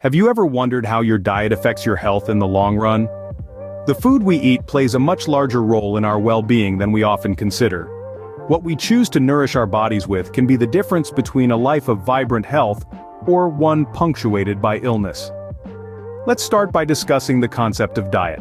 Have you ever wondered how your diet affects your health in the long run? The food we eat plays a much larger role in our well-being than we often consider. What we choose to nourish our bodies with can be the difference between a life of vibrant health or one punctuated by illness. Let's start by discussing the concept of diet.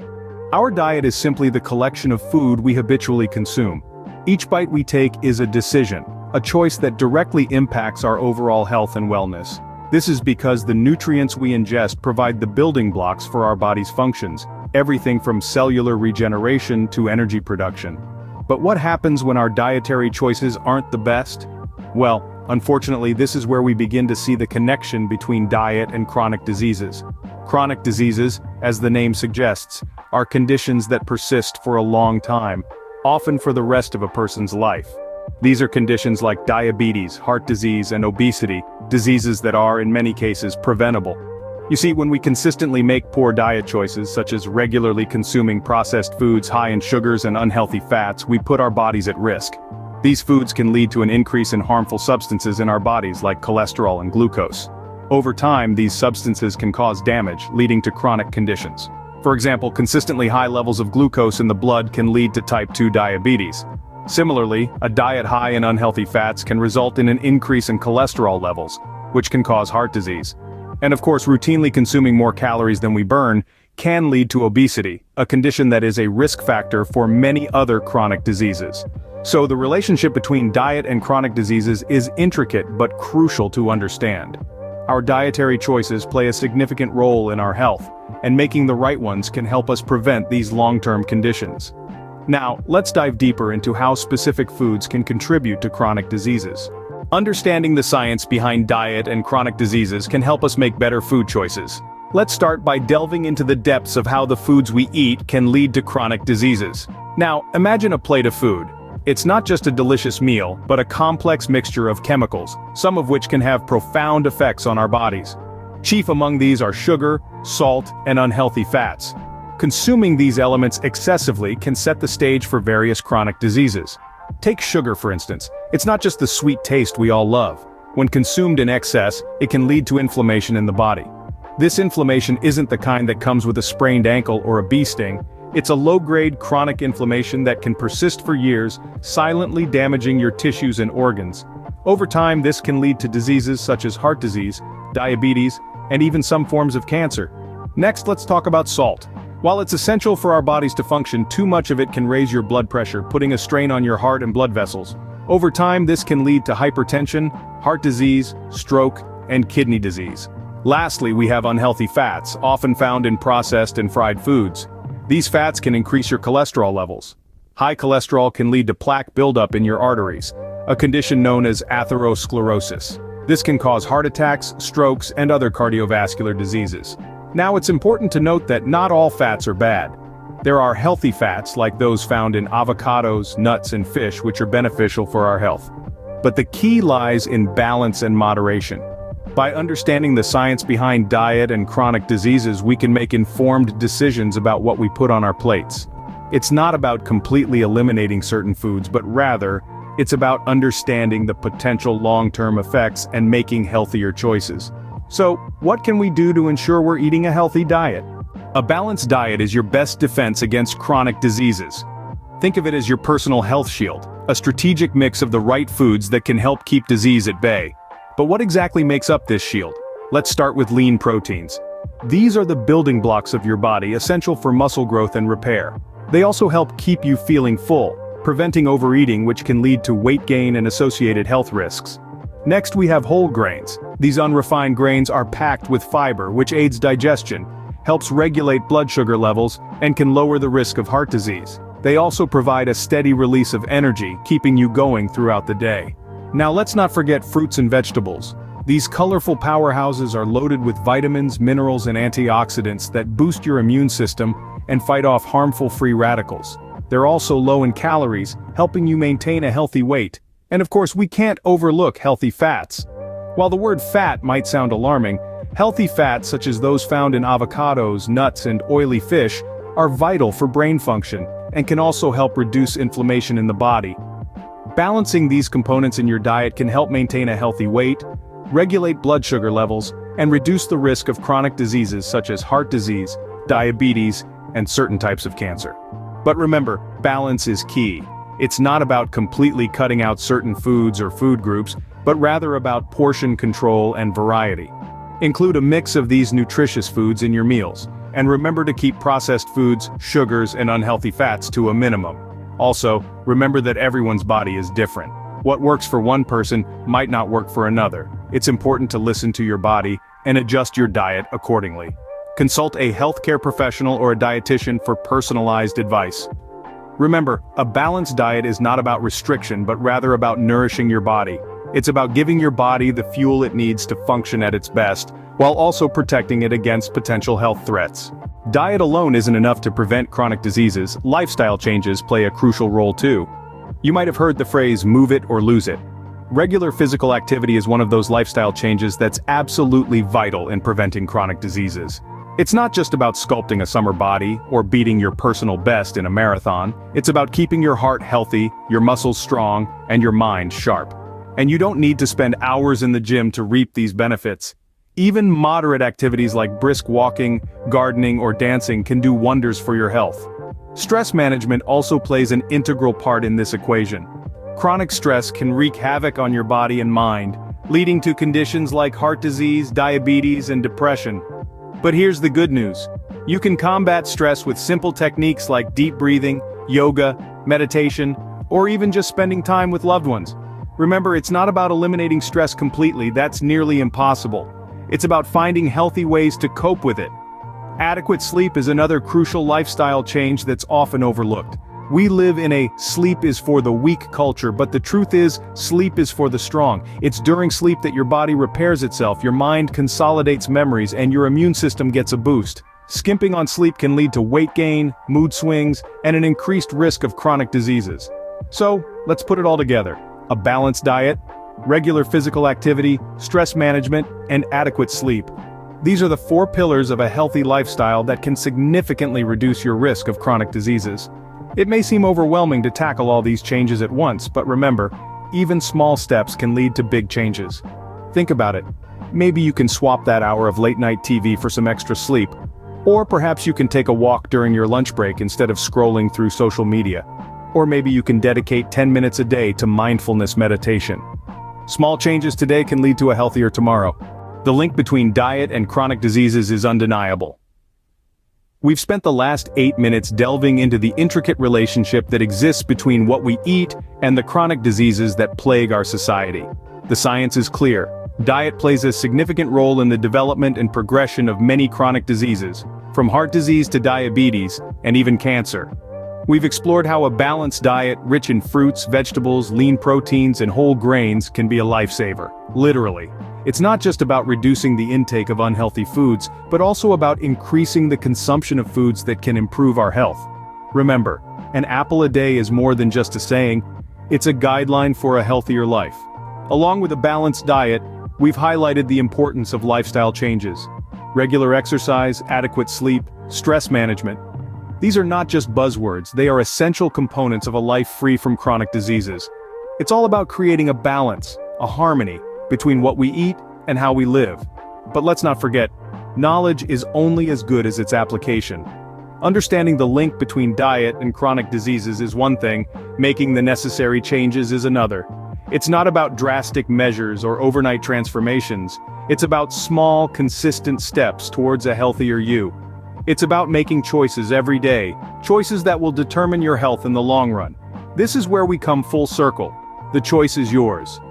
Our diet is simply the collection of food we habitually consume. Each bite we take is a decision, a choice that directly impacts our overall health and wellness. This is because the nutrients we ingest provide the building blocks for our body's functions, everything from cellular regeneration to energy production. But what happens when our dietary choices aren't the best? Well, unfortunately, this is where we begin to see the connection between diet and chronic diseases. Chronic diseases, as the name suggests, are conditions that persist for a long time, often for the rest of a person's life. These are conditions like diabetes, heart disease, and obesity, diseases that are, in many cases, preventable. You see, when we consistently make poor diet choices, such as regularly consuming processed foods high in sugars and unhealthy fats, we put our bodies at risk. These foods can lead to an increase in harmful substances in our bodies like cholesterol and glucose. Over time, these substances can cause damage, leading to chronic conditions. For example, consistently high levels of glucose in the blood can lead to type 2 diabetes. Similarly, a diet high in unhealthy fats can result in an increase in cholesterol levels, which can cause heart disease. And of course, routinely consuming more calories than we burn can lead to obesity, a condition that is a risk factor for many other chronic diseases. So the relationship between diet and chronic diseases is intricate but crucial to understand. Our dietary choices play a significant role in our health, and making the right ones can help us prevent these long-term conditions. Now, let's dive deeper into how specific foods can contribute to chronic diseases. Understanding the science behind diet and chronic diseases can help us make better food choices. Let's start by delving into the depths of how the foods we eat can lead to chronic diseases. Now, imagine a plate of food. It's not just a delicious meal, but a complex mixture of chemicals, some of which can have profound effects on our bodies. Chief among these are sugar, salt, and unhealthy fats. Consuming these elements excessively can set the stage for various chronic diseases. Take sugar, for instance. It's not just the sweet taste we all love. When consumed in excess, it can lead to inflammation in the body. This inflammation isn't the kind that comes with a sprained ankle or a bee sting. It's a low-grade chronic inflammation that can persist for years, silently damaging your tissues and organs. Over time, this can lead to diseases such as heart disease, diabetes, and even some forms of cancer. Next, let's talk about salt. While it's essential for our bodies to function, too much of it can raise your blood pressure, putting a strain on your heart and blood vessels. Over time, this can lead to hypertension, heart disease, stroke, and kidney disease. Lastly, we have unhealthy fats, often found in processed and fried foods. These fats can increase your cholesterol levels. High cholesterol can lead to plaque buildup in your arteries, a condition known as atherosclerosis. This can cause heart attacks, strokes, and other cardiovascular diseases. Now, it's important to note that not all fats are bad. There are healthy fats like those found in avocados, nuts, and fish which are beneficial for our health. But the key lies in balance and moderation. By understanding the science behind diet and chronic diseases, we can make informed decisions about what we put on our plates. It's not about completely eliminating certain foods, but rather, it's about understanding the potential long-term effects and making healthier choices. So, what can we do to ensure we're eating a healthy diet? A balanced diet is your best defense against chronic diseases. Think of it as your personal health shield, a strategic mix of the right foods that can help keep disease at bay. But what exactly makes up this shield? Let's start with lean proteins. These are the building blocks of your body, essential for muscle growth and repair. They also help keep you feeling full, preventing overeating, which can lead to weight gain and associated health risks. Next, we have whole grains. These unrefined grains are packed with fiber, which aids digestion, helps regulate blood sugar levels, and can lower the risk of heart disease. They also provide a steady release of energy, keeping you going throughout the day. Now let's not forget fruits and vegetables. These colorful powerhouses are loaded with vitamins, minerals, and antioxidants that boost your immune system and fight off harmful free radicals. They're also low in calories, helping you maintain a healthy weight. And of course, we can't overlook healthy fats. While the word fat might sound alarming, healthy fats such as those found in avocados, nuts, and oily fish are vital for brain function and can also help reduce inflammation in the body. Balancing these components in your diet can help maintain a healthy weight, regulate blood sugar levels, and reduce the risk of chronic diseases such as heart disease, diabetes, and certain types of cancer. But remember, balance is key. It's not about completely cutting out certain foods or food groups, but rather about portion control and variety. Include a mix of these nutritious foods in your meals, and remember to keep processed foods, sugars, and unhealthy fats to a minimum. Also, remember that everyone's body is different. What works for one person might not work for another. It's important to listen to your body and adjust your diet accordingly. Consult a healthcare professional or a dietitian for personalized advice. Remember, a balanced diet is not about restriction but rather about nourishing your body. It's about giving your body the fuel it needs to function at its best, while also protecting it against potential health threats. Diet alone isn't enough to prevent chronic diseases. Lifestyle changes play a crucial role too. You might have heard the phrase "move it or lose it." Regular physical activity is one of those lifestyle changes that's absolutely vital in preventing chronic diseases. It's not just about sculpting a summer body or beating your personal best in a marathon. It's about keeping your heart healthy, your muscles strong, and your mind sharp. And you don't need to spend hours in the gym to reap these benefits. Even moderate activities like brisk walking, gardening, or dancing can do wonders for your health. Stress management also plays an integral part in this equation. Chronic stress can wreak havoc on your body and mind, leading to conditions like heart disease, diabetes, and depression. But here's the good news. You can combat stress with simple techniques like deep breathing, yoga, meditation, or even just spending time with loved ones. Remember, it's not about eliminating stress completely. That's nearly impossible. It's about finding healthy ways to cope with it. Adequate sleep is another crucial lifestyle change that's often overlooked. We live in a sleep is for the weak culture, but the truth is, sleep is for the strong. It's during sleep that your body repairs itself, your mind consolidates memories, and your immune system gets a boost. Skimping on sleep can lead to weight gain, mood swings, and an increased risk of chronic diseases. So, let's put it all together. A balanced diet, regular physical activity, stress management, and adequate sleep. These are the 4 pillars of a healthy lifestyle that can significantly reduce your risk of chronic diseases. It may seem overwhelming to tackle all these changes at once, but remember, even small steps can lead to big changes. Think about it. Maybe you can swap that hour of late-night TV for some extra sleep. Or perhaps you can take a walk during your lunch break instead of scrolling through social media. Or maybe you can dedicate 10 minutes a day to mindfulness meditation. Small changes today can lead to a healthier tomorrow. The link between diet and chronic diseases is undeniable. We've spent the last 8 minutes delving into the intricate relationship that exists between what we eat and the chronic diseases that plague our society. The science is clear. Diet plays a significant role in the development and progression of many chronic diseases, from heart disease to diabetes, and even cancer. We've explored how a balanced diet, rich in fruits, vegetables, lean proteins, and whole grains, can be a lifesaver. Literally. It's not just about reducing the intake of unhealthy foods, but also about increasing the consumption of foods that can improve our health. Remember, an apple a day is more than just a saying, it's a guideline for a healthier life. Along with a balanced diet, we've highlighted the importance of lifestyle changes. Regular exercise, adequate sleep, stress management. These are not just buzzwords, they are essential components of a life free from chronic diseases. It's all about creating a balance, a harmony, between what we eat and how we live. But let's not forget, knowledge is only as good as its application. Understanding the link between diet and chronic diseases is one thing, making the necessary changes is another. It's not about drastic measures or overnight transformations. It's about small, consistent steps towards a healthier you. It's about making choices every day, choices that will determine your health in the long run. This is where we come full circle. The choice is yours.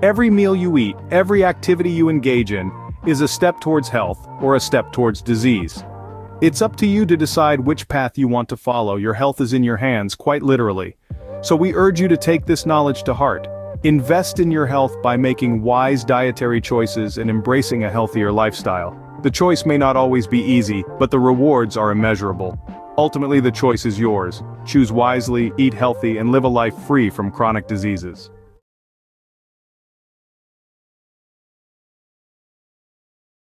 Every meal you eat, every activity you engage in, is a step towards health or a step towards disease. It's up to you to decide which path you want to follow. Your health is in your hands, quite literally. So we urge you to take this knowledge to heart. Invest in your health by making wise dietary choices and embracing a healthier lifestyle. The choice may not always be easy, but the rewards are immeasurable. Ultimately, the choice is yours. Choose wisely, eat healthy, and live a life free from chronic diseases.